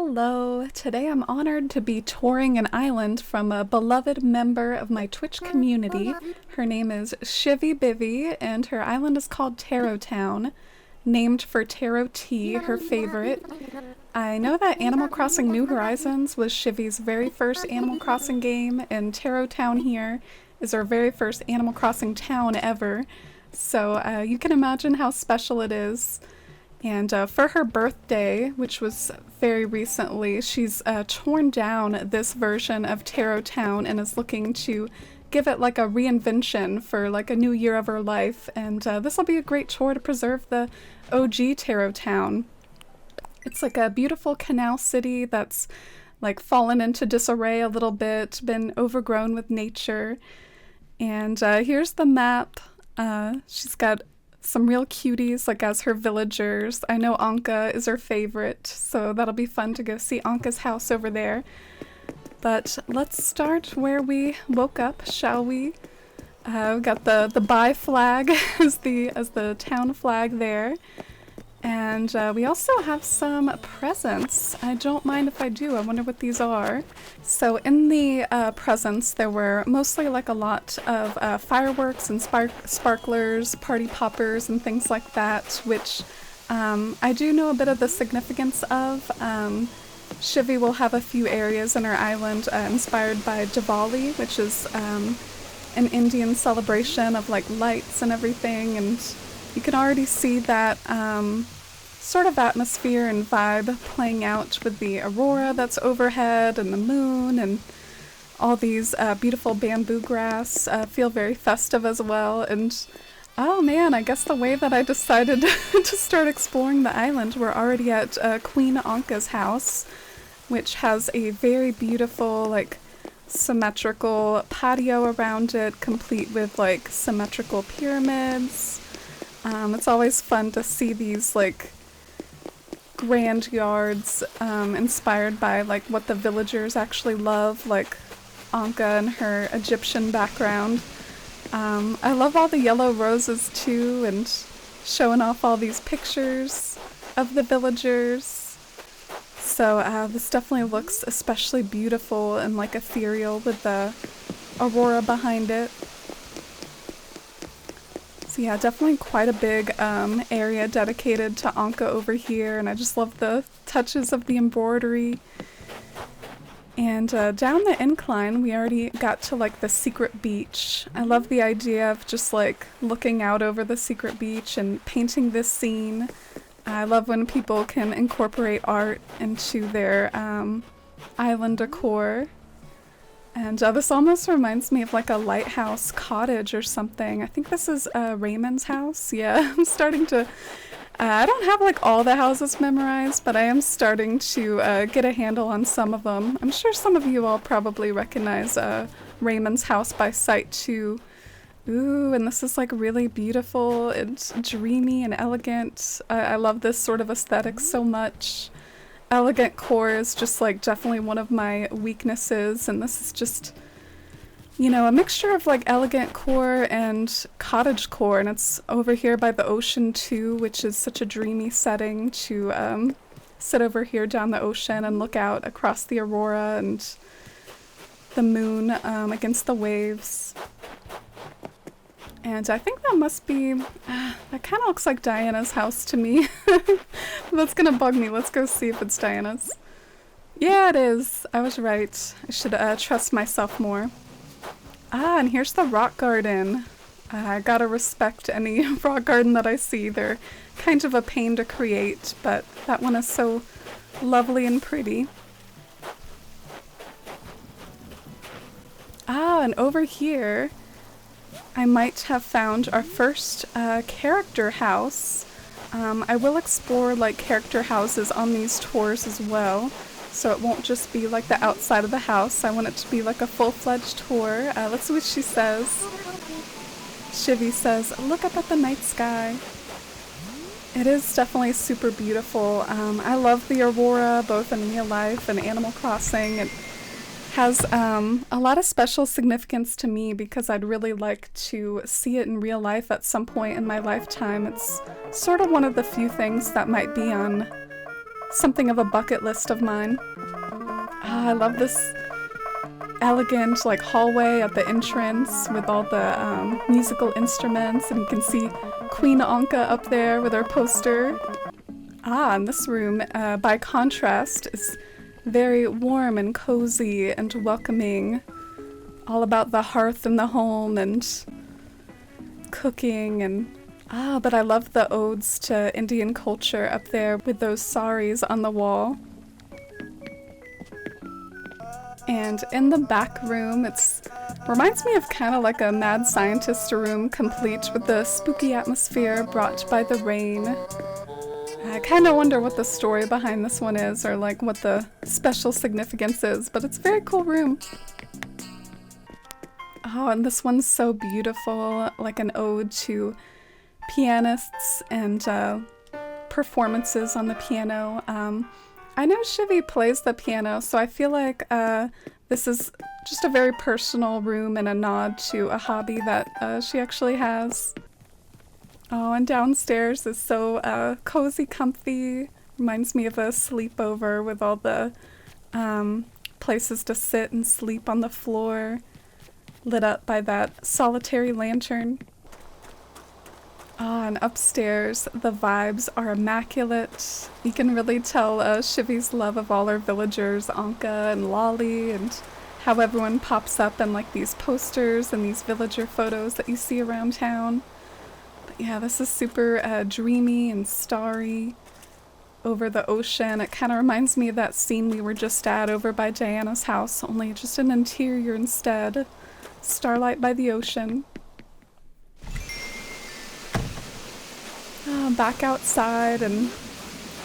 Hello! Today I'm honored to be touring an island from a beloved member of my Twitch community. Her name is Shivy Bivy, and her island is called Taro Town, named for taro tea, her favorite. I know that Animal Crossing New Horizons was Shivy's very first Animal Crossing game, and Taro Town here is her very first Animal Crossing town ever, so you can imagine how special it is. And for her birthday, which was very recently, she's torn down this version of Taro Town and is looking to give it like a reinvention for like a new year of her life. And this will be a great tour to preserve the OG Taro Town. It's like a beautiful canal city that's like fallen into disarray a little bit, been overgrown with nature. And here's the map. She's got some real cuties like as her villagers. I know Ankha is her favorite, so that'll be fun to go see Ankha's house over there. But let's start where we woke up, shall we? We've got the bye flag as the town flag there. And we also have some presents. I don't mind if I do. I wonder what these are. So in the presents, there were mostly like a lot of fireworks and sparklers, party poppers, and things like that, which I do know a bit of the significance of. Shivy will have a few areas in her island inspired by Diwali, which is an Indian celebration of like lights and everything, and you can already see that sort of atmosphere and vibe playing out with the aurora that's overhead and the moon and all these beautiful bamboo grass feel very festive as well. And oh man, I guess the way that I decided to start exploring the island, we're already at Queen Ankha's house, which has a very beautiful like symmetrical patio around it, complete with like symmetrical pyramids. It's always fun to see these like grand yards inspired by like what the villagers actually love, like Ankha and her Egyptian background. I love all the yellow roses too, and showing off all these pictures of the villagers. So this definitely looks especially beautiful and like ethereal with the aurora behind it. So yeah, definitely quite a big area dedicated to Ankha over here, and I just love the touches of the embroidery. And down the incline, we already got to like the secret beach. I love the idea of just like looking out over the secret beach and painting this scene. I love when people can incorporate art into their island decor. And this almost reminds me of like a lighthouse cottage or something. I think this is Raymond's house. Yeah, I'm starting to... I don't have like all the houses memorized, but I am starting to get a handle on some of them. I'm sure some of you all probably recognize Raymond's house by sight too. Ooh, and this is like really beautiful and dreamy and elegant. I love this sort of aesthetic so much. Elegant core is just like definitely one of my weaknesses, and this is just, you know, a mixture of like elegant core and cottage core, and it's over here by the ocean too, which is such a dreamy setting to sit over here down the ocean and look out across the aurora and the moon against the waves. And I think that must be, that kind of looks like Diana's house to me. That's gonna bug me. Let's go see if it's Diana's. Yeah, it is. I was right. I should trust myself more. Ah, and here's the rock garden. I gotta respect any rock garden that I see. They're kind of a pain to create, but that one is so lovely and pretty. Ah, and over here, I might have found our first character house. I will explore like character houses on these tours as well, so it won't just be like the outside of the house. I want it to be like a full-fledged tour. Let's see what she says. Shivy says, "Look up at the night sky." It is definitely super beautiful. I love the aurora, both in real life and Animal Crossing. It has a lot of special significance to me because I'd really like to see it in real life at some point in my lifetime. It's sort of one of the few things that might be on something of a bucket list of mine. I love this elegant like hallway at the entrance with all the musical instruments, and you can see Queen Ankha up there with her poster. And this room, by contrast, is very warm and cozy and welcoming. All about the hearth in the home and cooking and but I love the odes to Indian culture up there with those saris on the wall. And in the back room, reminds me of kind of like a mad scientist room, complete with the spooky atmosphere brought by the rain. I kind of wonder what the story behind this one is, or like what the special significance is, but it's a very cool room. Oh, and this one's so beautiful, like an ode to pianists and performances on the piano. I know Shivy plays the piano, so I feel like this is just a very personal room and a nod to a hobby that she actually has. Oh, and downstairs is so cozy, comfy. Reminds me of a sleepover with all the places to sit and sleep on the floor, lit up by that solitary lantern. And upstairs, the vibes are immaculate. You can really tell Shivy's love of all her villagers, Ankha and Lolly, and how everyone pops up in like these posters and these villager photos that you see around town. But yeah, this is super dreamy and starry over the ocean. It kind of reminds me of that scene we were just at over by Diana's house, only just an interior instead. Starlight by the ocean. Back outside, and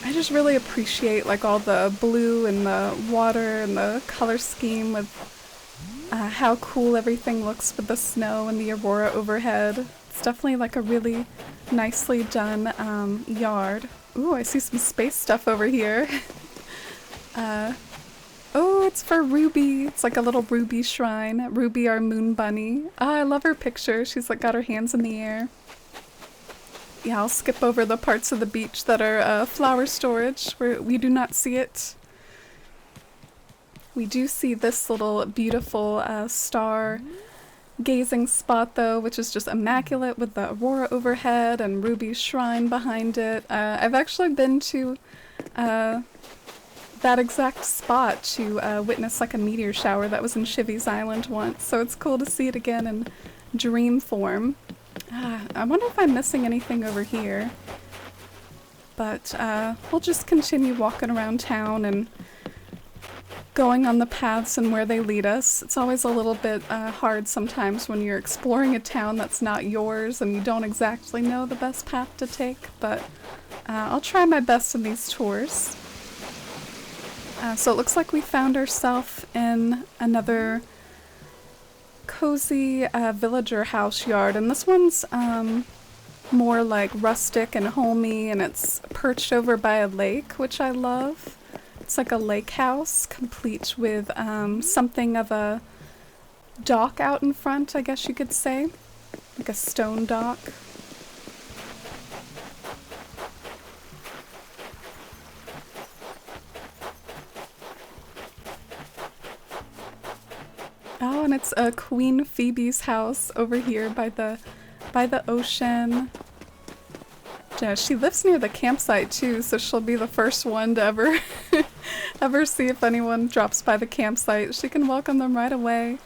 I just really appreciate like all the blue and the water and the color scheme with how cool everything looks with the snow and the aurora overhead. It's definitely like a really nicely done yard. Ooh, I see some space stuff over here. Oh, it's for Ruby. It's like a little Ruby shrine. Ruby, our moon bunny. I love her picture. She's like got her hands in the air. Yeah, I'll skip over the parts of the beach that are flower storage, where we do not see it. We do see this little beautiful star gazing spot though, which is just immaculate with the aurora overhead and Ruby's shrine behind it. I've actually been to that exact spot to witness like a meteor shower that was in Shivy's Island once, so it's cool to see it again in dream form. I wonder if I'm missing anything over here, but we'll just continue walking around town and going on the paths and where they lead us. It's always a little bit hard sometimes when you're exploring a town that's not yours and you don't exactly know the best path to take, but I'll try my best in these tours. So it looks like we found ourselves in another cozy villager house yard, and this one's more like rustic and homey, and it's perched over by a lake, which I love. It's like a lake house complete with something of a dock out in front, I guess you could say, like a stone dock. Oh, and it's Queen Phoebe's house over here by the ocean. Yeah, she lives near the campsite too, so she'll be the first one to ever ever see if anyone drops by the campsite. She can welcome them right away.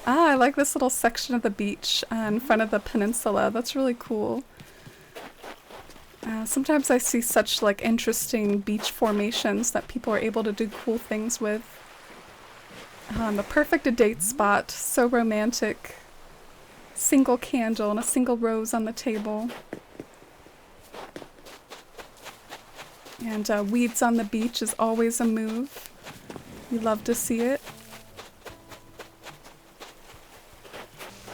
I like this little section of the beach in front of the peninsula. That's really cool. Sometimes I see such like interesting beach formations that people are able to do cool things with. The perfect date spot, so romantic. Single candle and a single rose on the table. And weeds on the beach is always a move. We love to see it.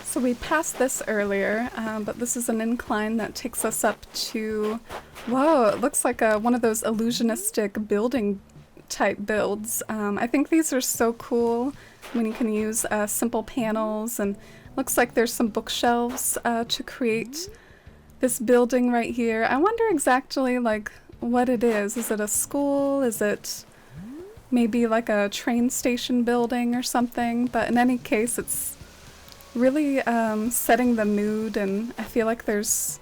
So we passed this earlier, but this is an incline that takes us up to, whoa, it looks like one of those illusionistic building type builds. I think these are so cool when you can use simple panels, and looks like there's some bookshelves to create this building right here. I wonder exactly like what it is. Is it a school? Is it maybe like a train station building or something? But in any case, it's really setting the mood, and I feel like there's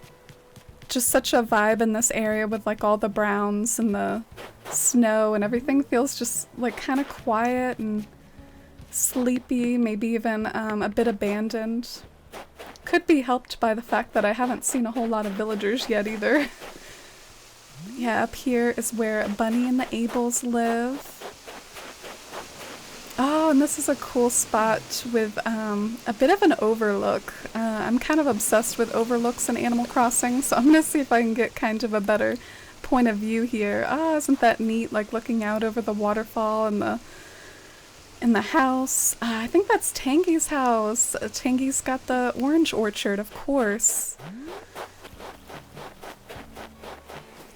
just such a vibe in this area with like all the browns and the snow, and everything feels just like kind of quiet and sleepy, maybe even a bit abandoned. Could be helped by the fact that I haven't seen a whole lot of villagers yet either. Yeah, up here is where Bunny and the Ables live. Oh, and this is a cool spot with a bit of an overlook. I'm kind of obsessed with overlooks in Animal Crossing, so I'm gonna see if I can get kind of a better point of view here. Oh, isn't that neat, like looking out over the waterfall and the house. I think that's Tangy's house. Tangy's got the orange orchard, of course.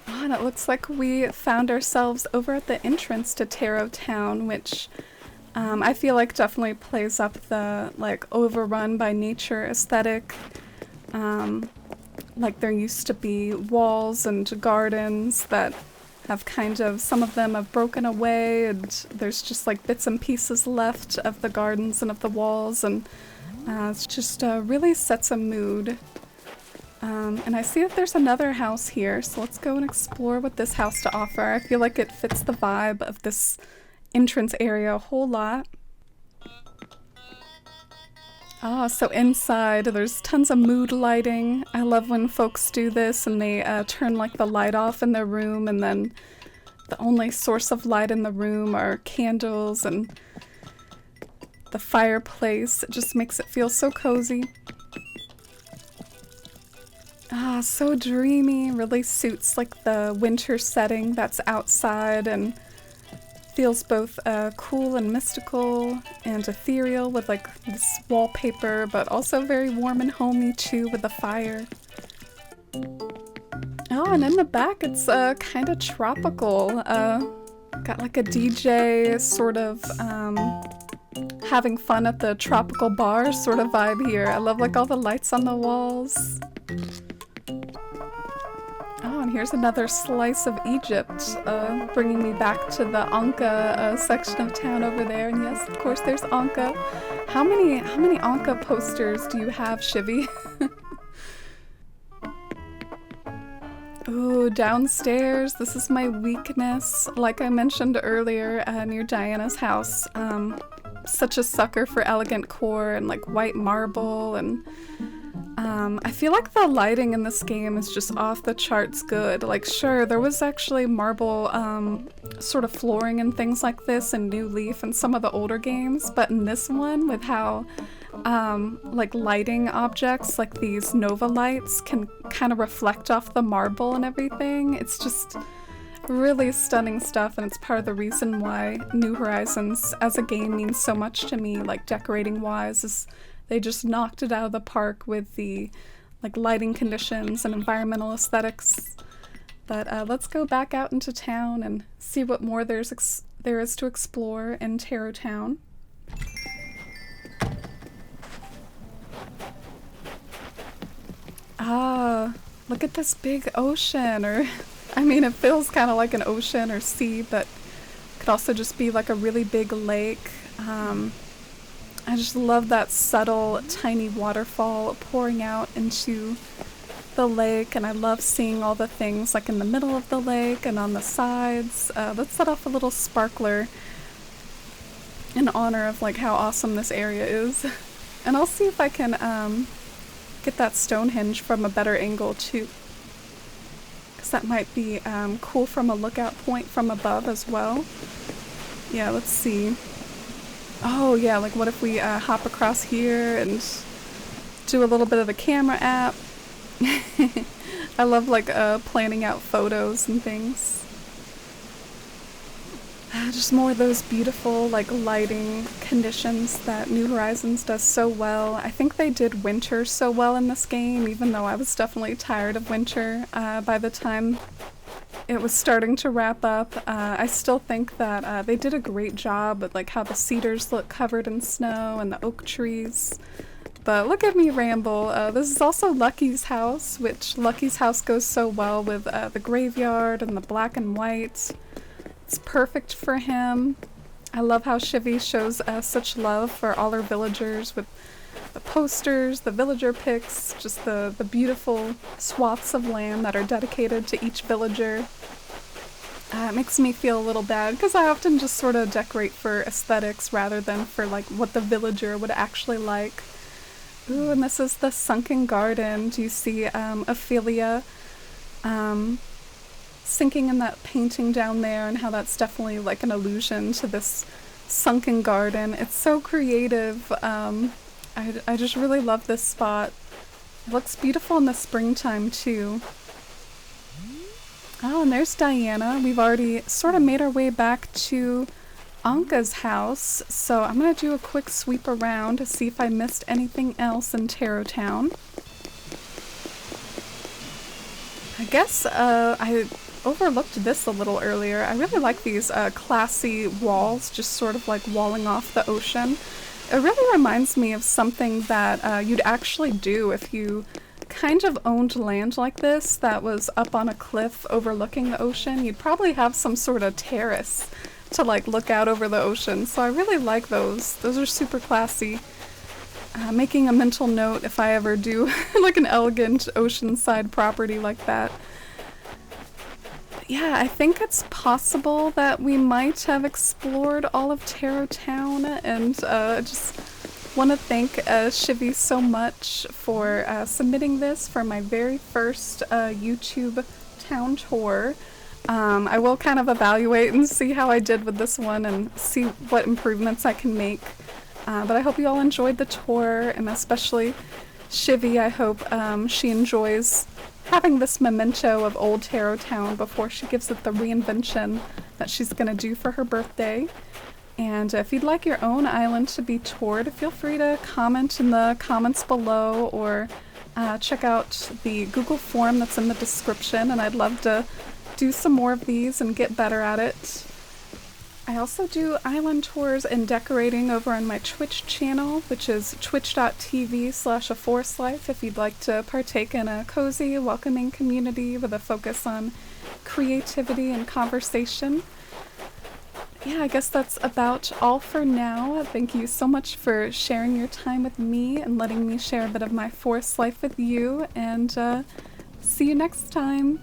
Oh, and it looks like we found ourselves over at the entrance to Taro Town, which I feel like definitely plays up the like overrun by nature aesthetic. Like there used to be walls and gardens that have kind of, some of them have broken away, and there's just like bits and pieces left of the gardens and of the walls, and it just really sets a mood. And I see that there's another house here, so let's go and explore what this house to offer. I feel like it fits the vibe of this entrance area a whole lot. Ah, so inside there's tons of mood lighting. I love when folks do this and they turn like the light off in their room, and then the only source of light in the room are candles and the fireplace. It just makes it feel so cozy. Ah, so dreamy. Really suits like the winter setting that's outside, and feels both cool and mystical and ethereal with like this wallpaper, but also very warm and homey too with the fire. Oh, and in the back it's kind of tropical. Got like a DJ sort of having fun at the tropical bar sort of vibe here. I love like all the lights on the walls. Oh, and here's another slice of Egypt, bringing me back to the Ankha section of town over there. And yes, of course, there's Ankha. How many Ankha posters do you have, Shivy? Ooh, downstairs. This is my weakness. Like I mentioned earlier, near Diana's house. Such a sucker for elegant core and like white marble, and I feel like the lighting in this game is just off the charts good. Like, sure, there was actually marble sort of flooring and things like this in New Leaf and some of the older games, but in this one, with how like lighting objects like these Nova lights can kind of reflect off the marble and everything, it's just really stunning stuff, and it's part of the reason why New Horizons as a game means so much to me, like decorating wise, is they just knocked it out of the park with the like lighting conditions and environmental aesthetics. But let's go back out into town and see what more there is to explore in Taro Town. Ah, look at this big ocean, or I mean it feels kind of like an ocean or sea, but it could also just be like a really big lake. I just love that subtle, tiny waterfall pouring out into the lake, and I love seeing all the things like in the middle of the lake and on the sides. Let's set off a little sparkler in honor of like how awesome this area is. And I'll see if I can get that Stonehenge from a better angle too, because that might be cool from a lookout point from above as well. Yeah, let's see. Oh yeah, like what if we hop across here and do a little bit of the camera app. I love like planning out photos and things. Just more of those beautiful like lighting conditions that New Horizons does so well. I think they did winter so well in this game, even though I was definitely tired of winter by the time it was starting to wrap up. I still think that they did a great job with like how the cedars look covered in snow and the oak trees. But look at me ramble. This is also Lucky's house, which Lucky's house goes so well with the graveyard and the black and white. It's perfect for him. I love how Shivy shows such love for all her villagers with the posters, the villager pics, just the beautiful swaths of land that are dedicated to each villager. It makes me feel a little bad because I often just sort of decorate for aesthetics rather than for like what the villager would actually like. Ooh, and this is the Sunken garden. Do you see Ophelia sinking in that painting down there, and how that's definitely like an allusion to this sunken garden. It's so creative. I just really love this spot. It looks beautiful in the springtime too. Oh, and there's Diana. We've already sort of made our way back to Ankha's house, so I'm gonna do a quick sweep around to see if I missed anything else in Taro Town. I guess I overlooked this a little earlier. I really like these classy walls, just sort of like walling off the ocean. It really reminds me of something that you'd actually do if you kind of owned land like this that was up on a cliff overlooking the ocean. You'd probably have some sort of terrace to like look out over the ocean. So I really like those. Those are super classy. Making a mental note if I ever do like an elegant oceanside property like that. But yeah, I think it's possible that we might have explored all of Taro Town, and just want to thank Shivy so much for submitting this for my very first YouTube town tour. I will kind of evaluate and see how I did with this one and see what improvements I can make. But I hope you all enjoyed the tour, and especially Shivy. I hope she enjoys having this memento of old Taro Town before she gives it the reinvention that she's going to do for her birthday. And if you'd like your own island to be toured, feel free to comment in the comments below, or check out the Google form that's in the description, and I'd love to do some more of these and get better at it. I also do island tours and decorating over on my Twitch channel, which is twitch.tv/aforestlife, if you'd like to partake in a cozy, welcoming community with a focus on creativity and conversation. Yeah, I guess that's about all for now. Thank you so much for sharing your time with me and letting me share a bit of my forest life with you, and see you next time.